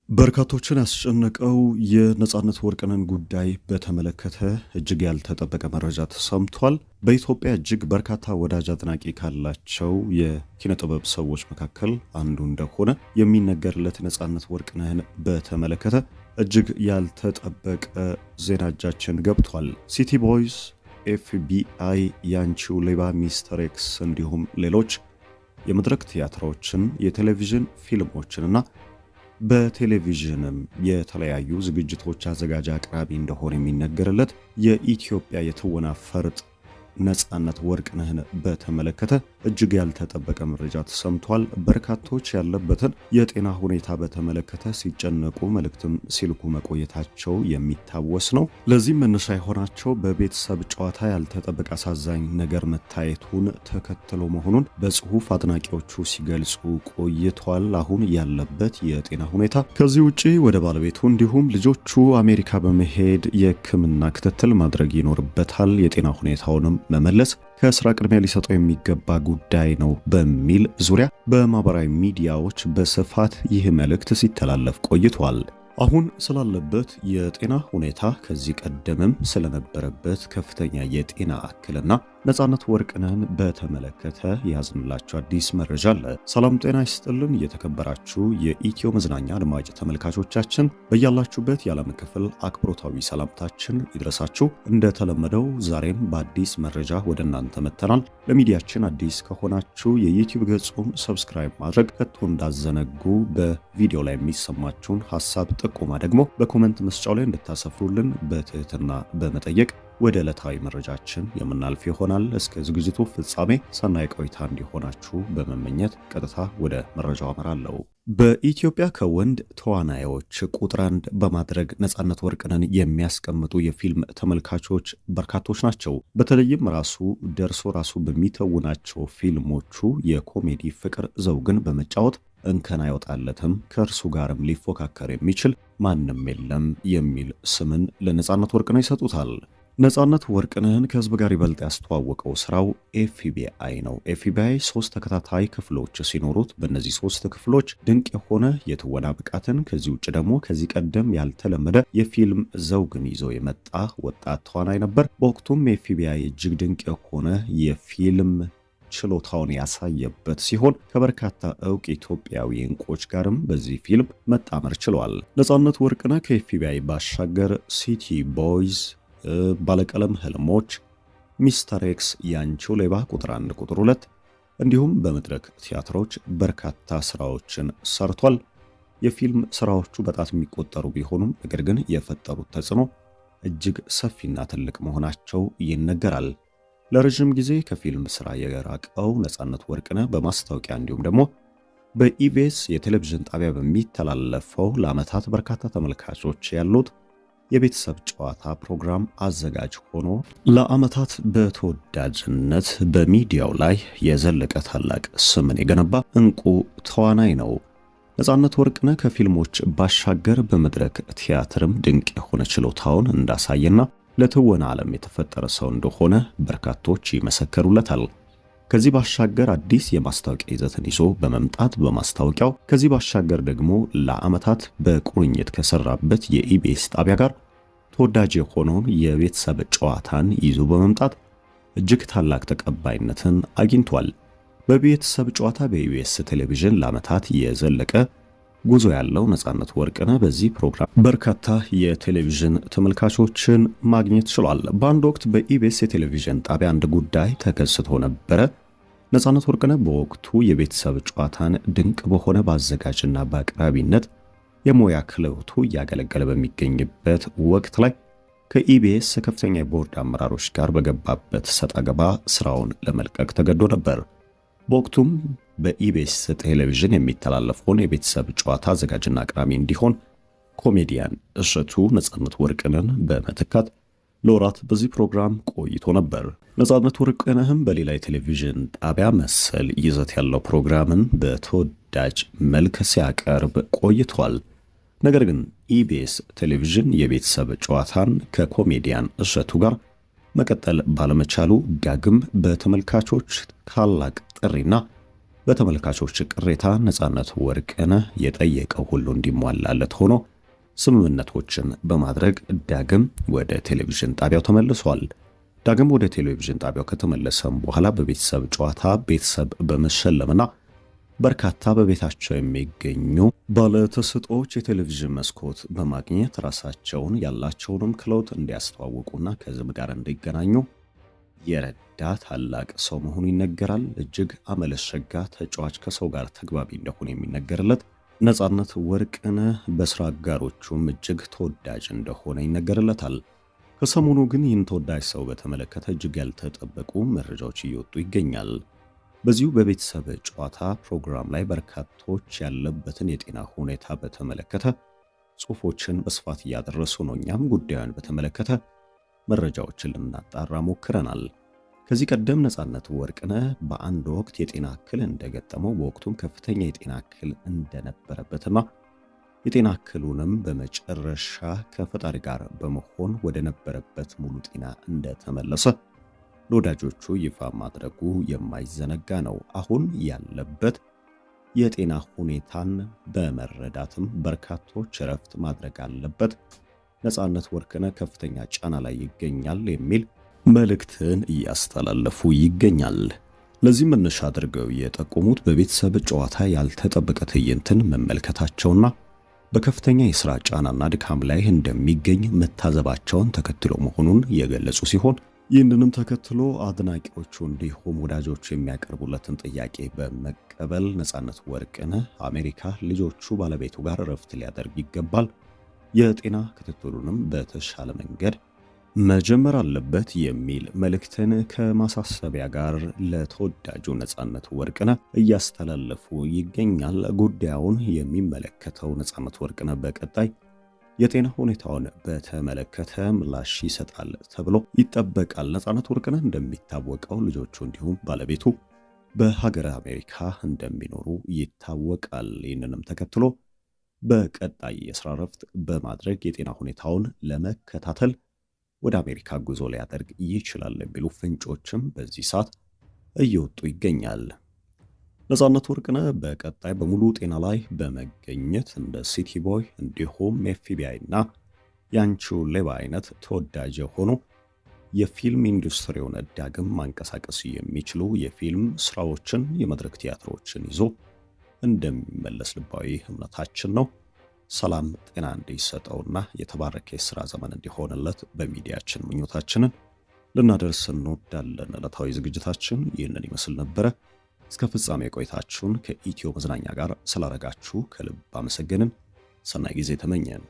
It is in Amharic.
በርካቶችን ያስጨነቀው የነጻነት ወርቅነህን ጉዳይ በተመለከተ እጅግ ያልተጠበቀ መረጃ ተሰምቷል። በኢትዮጵያ እጅግ በርካታ ወዳጅ አድናቂ ካላቸው የኪነ ጥበብ ሰዎች መካከል አንዱ እንደሆነ የሚነገርለት ነጻነት ወርቅነህን በተመለከተ እጅግ ያልተጠበቀ ዜና እጃችን ገብቷል። ሲቲ ቦይስ፣ ኤፍቢአይ፣ ያንቺው ሌባ፣ ሚስተር ኤክስ እንዲሁም ሌሎች የመድረክ ቲያትሮችን፣ የቴሌቪዥን ፊልሞችንና በቴሌቪዥንም የተለያዩ ዝግጅቶች አዘጋጅ አቅራቢ እንደሆነ የሚነገርለት የኢትዮጵያ የትወና ፈርጥ ነጻነት ወርቅነህን በተመለከተ እጅግ ያልተጠበቀ መረጃ ተሰምቷል። በርካቶች ያለበትን የጤና ሁኔታ በተመለከተ ሲጨነቁ መልእክትም ሲልኩ መቆየታቸው የሚታወስ ነው። ለዚህም መነሻ የሆናቸው በቤተሰብ ጨዋታ ያልተጠበቀ አሳዛኝ ነገር መታየቱን ተከትሎ መሆኑን በጽሁፍ አድናቂዎቹ ሲገልጹ ቆይቷል። አሁን ያለበት የጤና ሁኔታ ከዚህ ውጪ ወደ ባለቤቱ እንዲሁም ልጆቹ አሜሪካ በመሄድ የሕክምና ክትትል ማድረግ ይኖርበታል። የጤና ሁኔታውንም መመለስ ከስራ ቅድሚያ ሊሰጠው የሚገባ ጉዳይ ነው በሚል ዙሪያ በማህበራዊ ሚዲያዎች በስፋት ይህ መልእክት ሲተላለፍ ቆይቷል። አሁን ስላለበት የጤና ሁኔታ ከዚህ ቀደምም ስለነበረበት ከፍተኛ የጤና እክልና ነጻነት ወርቅነህን በተመለከተ ያዝንላችሁ አዲስ መረጃ አለ። ሰላም ጤና ይስጥልን። የተከበራችሁ የኢትዮ መዝናኛ አድማጭ ተመልካቾቻችን በያላችሁበት የዓለም ክፍል አክብሮታዊ ሰላምታችን ይድረሳችሁ። እንደተለመደው ዛሬም በአዲስ መረጃ ወደ እናንተ መጥተናል። ለሚዲያችን አዲስ ከሆናችሁ የዩቲዩብ ገጹን ሰብስክራይብ ማድረግ ከቶ እንዳዘነጉ፣ በቪዲዮ ላይ የሚሰማችሁን ሐሳብ ጥቆማ ደግሞ በኮሜንት መስጫው ላይ እንድታሰፍሩልን በትህትና በመጠየቅ ወደ ዕለታዊ መረጃችን የምናልፍ ይሆናል። እስከ ዝግጅቱ ፍጻሜ ሰናይ ቆይታ እንዲሆናችሁ በመመኘት ቀጥታ ወደ መረጃው አመራለሁ። በኢትዮጵያ ከወንድ ተዋናዮች ቁጥር 1 በማድረግ ነጻነት ወርቅነህን የሚያስቀምጡ የፊልም ተመልካቾች በርካቶች ናቸው። በተለይም ራሱ ደርሶ ራሱ በሚተውናቸው ፊልሞቹ የኮሜዲ ፍቅር ዘውግን በመጫወት እንከን አይወጣለትም፣ ከእርሱ ጋርም ሊፎካከር የሚችል ማንም የለም የሚል ስምን ለነጻነት ወርቅነህ ይሰጡታል። ነጻነት ወርቅነህን ከህዝብ ጋር ይበልጥ ያስተዋወቀው ስራው ኤፍቢአይ ነው። ኤፍቢአይ 3 ተከታታይ ክፍሎች ሲኖሩት በእነዚህ 3 ክፍሎች ድንቅ የሆነ የትወና ብቃትን ከዚህ ውጭ ደግሞ ከዚህ ቀደም ያልተለመደ የፊልም ዘውግን ይዞ የመጣ ወጣት ተዋናይ ነበር። በወቅቱም ኤፍቢአይ እጅግ ድንቅ የሆነ የፊልም ችሎታውን ያሳየበት ሲሆን ከበርካታ ዕውቅ ኢትዮጵያዊ እንቁዎች ጋርም በዚህ ፊልም መጣመር ችሏል። ነጻነት ወርቅነህ ከኤፍቢአይ ባሻገር ሲቲ ቦይዝ፣ ባለቀለም ህልሞች፣ ሚስተር ኤክስ፣ ያንቺው ሌባ ቁጥር 1 ቁጥር 2 እንዲሁም በመድረክ ቲያትሮች በርካታ ስራዎችን ሰርቷል። የፊልም ስራዎቹ በጣት የሚቆጠሩ ቢሆኑም ነገር ግን የፈጠሩት ተጽዕኖ እጅግ ሰፊና ትልቅ መሆናቸው ይነገራል። ለረጅም ጊዜ ከፊልም ስራ የራቀው ነጻነት ወርቅነህ በማስታወቂያ እንዲሁም ደግሞ በኢቢኤስ የቴሌቪዥን ጣቢያ በሚተላለፈው ለዓመታት በርካታ ተመልካቾች ያሉት የቤተሰብ ጨዋታ ፕሮግራም አዘጋጅ ሆኖ ለዓመታት በተወዳጅነት በሚዲያው ላይ የዘለቀ ታላቅ ስምን የገነባ እንቁ ተዋናይ ነው። ነጻነት ወርቅነህ ከፊልሞች ባሻገር በመድረክ ቲያትርም ድንቅ የሆነ ችሎታውን እንዳሳየና ለትወና ዓለም የተፈጠረ ሰው እንደሆነ በርካቶች ይመሰከሩለታል። ከዚህ ባሻገር አዲስ የማስታወቂያ ይዘትን ይዞ በመምጣት በማስታወቂያው ከዚህ ባሻገር ደግሞ ለዓመታት በቁርኝት ከሰራበት የኢቢኤስ ጣቢያ ጋር ተወዳጅ የሆነውን የቤተሰብ ጨዋታን ይዞ በመምጣት እጅግ ታላቅ ተቀባይነትን አግኝቷል። በቤተሰብ ጨዋታ በኢቢኤስ ቴሌቪዥን ለዓመታት የዘለቀ ጉዞ ያለው ነጻነት ወርቅነህ በዚህ ፕሮግራም በርካታ የቴሌቪዥን ተመልካቾችን ማግኘት ችሏል። በአንድ ወቅት በኢቢኤስ የቴሌቪዥን ጣቢያ አንድ ጉዳይ ተከስቶ ነበረ። ነጻነት ወርቅነህ በወቅቱ የቤተሰብ ጨዋታን ድንቅ በሆነ በአዘጋጅና በአቅራቢነት የሙያ ክህሎቱ እያገለገለ በሚገኝበት ወቅት ላይ ከኢቢኤስ ከፍተኛ የቦርድ አመራሮች ጋር በገባበት ሰጣ ገባ ስራውን ለመልቀቅ ተገዶ ነበር። በወቅቱም በኢቢኤስ ቴሌቪዥን የሚተላለፈውን የቤተሰብ ጨዋታ አዘጋጅና አቅራቢ እንዲሆን ኮሜዲያን እሸቱ ነጻነት ወርቅነህን በመተካት ለወራት በዚህ ፕሮግራም ቆይቶ ነበር። ነጻነት ወርቅነህም በሌላ የቴሌቪዥን ጣቢያ መሰል ይዘት ያለው ፕሮግራምን በተወዳጅ መልክ ሲያቀርብ ቆይቷል። ነገር ግን ኢቢኤስ ቴሌቪዥን የቤተሰብ ጨዋታን ከኮሜዲያን እሸቱ ጋር መቀጠል ባለመቻሉ ዳግም በተመልካቾች ታላቅ ጥሪና በተመልካቾች ቅሬታ ነጻነት ወርቅነህ የጠየቀው ሁሉ እንዲሟላለት ሆኖ ስምምነቶችን በማድረግ ዳግም ወደ ቴሌቪዥን ጣቢያው ተመልሷል። ዳግም ወደ ቴሌቪዥን ጣቢያው ከተመለሰም በኋላ በቤተሰብ ጨዋታ ቤተሰብ በመሸለምና በርካታ በቤታቸው የሚገኙ ባለተሰጥኦዎች የቴሌቪዥን መስኮት በማግኘት ራሳቸውን ያላቸውንም ክህሎት እንዲያስተዋውቁና ከህዝብ ጋር እንዲገናኙ የረዳ ታላቅ ሰው መሆኑ ይነገራል። እጅግ አመለሸጋ ተጫዋች፣ ከሰው ጋር ተግባቢ እንደሆነ የሚነገርለት ነጻነት ወርቅነህ በስራ አጋሮቹም እጅግ ተወዳጅ እንደሆነ ይነገርለታል። ከሰሞኑ ግን ይህን ተወዳጅ ሰው በተመለከተ እጅግ ያልተጠበቁ መረጃዎች እየወጡ ይገኛል። በዚሁ በቤተሰብ ጨዋታ ፕሮግራም ላይ በርካቶች ያለበትን የጤና ሁኔታ በተመለከተ ጽሑፎችን በስፋት እያደረሱ ነው። እኛም ጉዳዩን በተመለከተ መረጃዎችን ልናጣራ ሞክረናል። ከዚህ ቀደም ነጻነት ወርቅነህ በአንድ ወቅት የጤና እክል እንደገጠመው በወቅቱም ከፍተኛ የጤና እክል እንደነበረበትና የጤና እክሉንም በመጨረሻ ከፈጣሪ ጋር በመሆን ወደ ነበረበት ሙሉ ጤና እንደተመለሰ ለወዳጆቹ ይፋ ማድረጉ የማይዘነጋ ነው። አሁን ያለበት የጤና ሁኔታን በመረዳትም በርካቶች እረፍት ማድረግ አለበት፣ ነጻነት ወርቅነህ ከፍተኛ ጫና ላይ ይገኛል የሚል መልእክትን እያስተላለፉ ይገኛል። ለዚህ መነሻ አድርገው የጠቆሙት በቤተሰብ ጨዋታ ያልተጠበቀ ትዕይንትን መመልከታቸውና በከፍተኛ የሥራ ጫናና ድካም ላይ እንደሚገኝ መታዘባቸውን ተከትሎ መሆኑን የገለጹ ሲሆን ይህንንም ተከትሎ አድናቂዎቹ እንዲሁም ወዳጆቹ የሚያቀርቡለትን ጥያቄ በመቀበል ነጻነት ወርቅነህ አሜሪካ ልጆቹ ባለቤቱ ጋር እረፍት ሊያደርግ ይገባል፣ የጤና ክትትሉንም በተሻለ መንገድ መጀመር አለበት የሚል መልእክትን ከማሳሰቢያ ጋር ለተወዳጁ ነጻነት ወርቅነህ እያስተላለፉ ይገኛል። ጉዳዩን የሚመለከተው ነጻነት ወርቅነህ በቀጣይ የጤና ሁኔታውን በተመለከተ ምላሽ ይሰጣል ተብሎ ይጠበቃል። ነጻነት ወርቅነህ እንደሚታወቀው ልጆቹ እንዲሁም ባለቤቱ በሀገረ አሜሪካ እንደሚኖሩ ይታወቃል። ይህንንም ተከትሎ በቀጣይ የሥራ ረፍት በማድረግ የጤና ሁኔታውን ለመከታተል ወደ አሜሪካ ጉዞ ሊያደርግ ይችላል የሚሉ ፍንጮችም በዚህ ሰዓት እየወጡ ይገኛል። ነጻነት ወርቅነህ በቀጣይ በሙሉ ጤና ላይ በመገኘት እንደ ሲቲ ቦይ እንዲሁም ኤፍቢአይ እና ያንቺው ሌባ አይነት ተወዳጅ የሆኑ የፊልም ኢንዱስትሪውን ዳግም ማንቀሳቀስ የሚችሉ የፊልም ስራዎችን፣ የመድረክ ቲያትሮችን ይዞ እንደሚመለስ ልባዊ እምነታችን ነው። ሰላም ጤና እንዲሰጠውና የተባረከ የሥራ ዘመን እንዲሆንለት በሚዲያችን ምኞታችንን ልናደርስ እንወዳለን። ዕለታዊ ዝግጅታችን ይህንን ይመስል ነበረ። እስከ ፍጻሜ ቆይታችሁን ከኢትዮ መዝናኛ ጋር ስላረጋችሁ ከልብ አመሰገንን። ሰናይ ጊዜ ተመኘን።